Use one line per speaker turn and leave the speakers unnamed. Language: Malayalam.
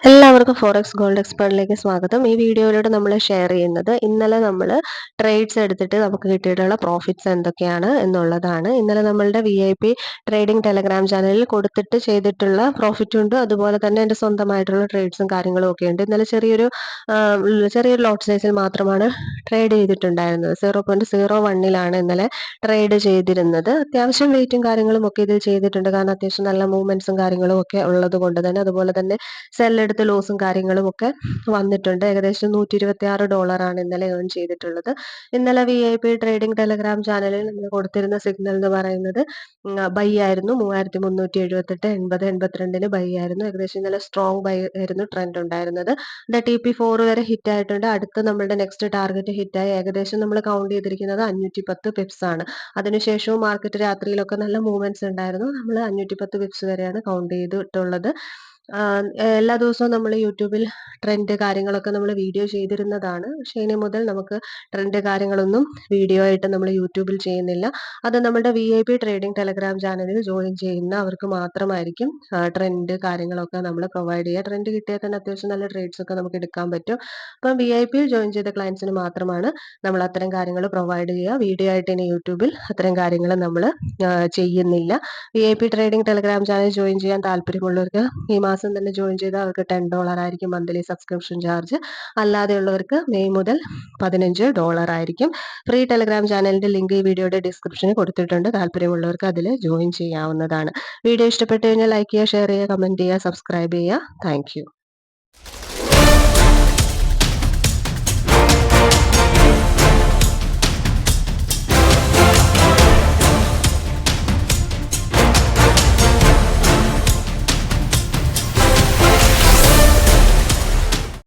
എല്ലാവർക്കും ഫോറക്സ് ഗോൾഡ് എക്സ്പേർട്ടിലേക്ക് സ്വാഗതം. ഈ വീഡിയോയിലൂടെ നമ്മൾ ഷെയർ ചെയ്യുന്നത് ഇന്നലെ നമ്മൾ ട്രേഡ്സ് എടുത്തിട്ട് നമുക്ക് കിട്ടിയിട്ടുള്ള പ്രോഫിറ്റ്സ് എന്തൊക്കെയാണ് എന്നുള്ളതാണ്. ഇന്നലെ നമ്മളുടെ VIP ട്രേഡിംഗ് ടെലഗ്രാം ചാനലിൽ കൊടുത്തിട്ട് ചെയ്തിട്ടുള്ള പ്രോഫിറ്റും ഉണ്ട്. അതുപോലെ തന്നെ എൻ്റെ സ്വന്തമായിട്ടുള്ള ട്രേഡ്സും കാര്യങ്ങളും ഒക്കെ ഉണ്ട്. ഇന്നലെ ചെറിയൊരു ലോട്ട് സൈസിൽ മാത്രമാണ് ട്രേഡ് ചെയ്തിട്ടുണ്ടായിരുന്നത്. 0.01ലാണ് ഇന്നലെ ട്രേഡ് ചെയ്തിരുന്നത്. അത്യാവശ്യം വെയിറ്റും കാര്യങ്ങളും ഒക്കെ ഇതിൽ ചെയ്തിട്ടുണ്ട്. കാരണം അത്യാവശ്യം നല്ല മൂവ്മെന്റ്സും കാര്യങ്ങളും ഒക്കെ ഉള്ളത് കൊണ്ട് തന്നെ. അതുപോലെ തന്നെ സെല്ലെടുത്ത് ലോസും കാര്യങ്ങളും ഒക്കെ വന്നിട്ടുണ്ട്. ഏകദേശം $126 ഇന്നലെ ഏൺ ചെയ്തിട്ടുള്ളത്. ഇന്നലെ VIP ട്രേഡിംഗ് ടെലഗ്രാം ചാനലിൽ നമ്മൾ കൊടുത്തിരുന്ന സിഗ്നൽ എന്ന് പറയുന്നത് ബൈ ആയിരുന്നു. 3378 80 82 ബൈ ആയിരുന്നു. ഏകദേശം ഇന്നലെ സ്ട്രോങ് ബൈ ആയിരുന്നു ട്രെൻഡ് ഉണ്ടായിരുന്നത്. TP4 വരെ ഹിറ്റ് ആയിട്ടുണ്ട്. അടുത്ത നമ്മുടെ നെക്സ്റ്റ് ടാർഗറ്റ് ഹിറ്റായി. ഏകദേശം നമ്മൾ കൗണ്ട് ചെയ്തിരിക്കുന്നത് 510 പിപ്സ് ആണ്. അതിനുശേഷവും മാർക്കറ്റ് രാത്രിയിലൊക്കെ നല്ല മൂവ്മെന്റ്സ് ഉണ്ടായിരുന്നു. നമ്മൾ 510 പിപ്സ് വരെയാണ് കൗണ്ട് ചെയ്തിട്ടുള്ളത്. എല്ലാ ദിവസവും നമ്മൾ യൂട്യൂബിൽ ട്രെൻഡ് കാര്യങ്ങളൊക്കെ നമ്മൾ വീഡിയോ ചെയ്തിരുന്നതാണ്. പക്ഷേ ഇനി മുതൽ നമുക്ക് ട്രെൻഡ് കാര്യങ്ങളൊന്നും വീഡിയോ ആയിട്ട് നമ്മൾ യൂട്യൂബിൽ ചെയ്യുന്നില്ല. അത് നമ്മുടെ VIP ട്രേഡിംഗ് ടെലഗ്രാം ചാനലിൽ ജോയിൻ ചെയ്യുന്ന അവർക്ക് മാത്രമായിരിക്കും ട്രെൻഡ് കാര്യങ്ങളൊക്കെ നമ്മൾ പ്രൊവൈഡ് ചെയ്യുക. ട്രെൻഡ് കിട്ടിയാൽ തന്നെ അത്യാവശ്യം നല്ല ട്രേഡ്സ് ഒക്കെ നമുക്ക് എടുക്കാൻ പറ്റും. അപ്പം VIPയിൽ ജോയിൻ ചെയ്ത ക്ലയൻസിന് മാത്രമാണ് നമ്മൾ അത്തരം കാര്യങ്ങൾ പ്രൊവൈഡ് ചെയ്യുക. വീഡിയോ ആയിട്ട് ഇനി യൂട്യൂബിൽ അത്തരം കാര്യങ്ങൾ നമ്മൾ ചെയ്യുന്നില്ല. VIP trading Telegram channel join ചെയ്യാൻ താല്പര്യമുള്ളവർക്ക് ഈ മാസം തന്നെ ജോയിൻ ചെയ്താൽ അവർക്ക് $10 ആയിരിക്കും മന്ത്ലി സബ്സ്ക്രിപ്ഷൻ ചാർജ്. അല്ലാതെയുള്ളവർക്ക് മെയ് മുതൽ $15 ആയിരിക്കും. ഫ്രീ ടെലഗ്രാം ചാനലിന്റെ ലിങ്ക് ഈ വീഡിയോയുടെ ഡിസ്ക്രിപ്ഷനിൽ കൊടുത്തിട്ടുണ്ട്. താല്പര്യമുള്ളവർക്ക് അതിൽ ജോയിൻ ചെയ്യാവുന്നതാണ്. വീഡിയോ ഇഷ്ടപ്പെട്ടു കഴിഞ്ഞാൽ ലൈക്ക് ചെയ്യുക, ഷെയർ ചെയ്യുക, കമന്റ് ചെയ്യുക, സബ്സ്ക്രൈബ് ചെയ്യുക. താങ്ക്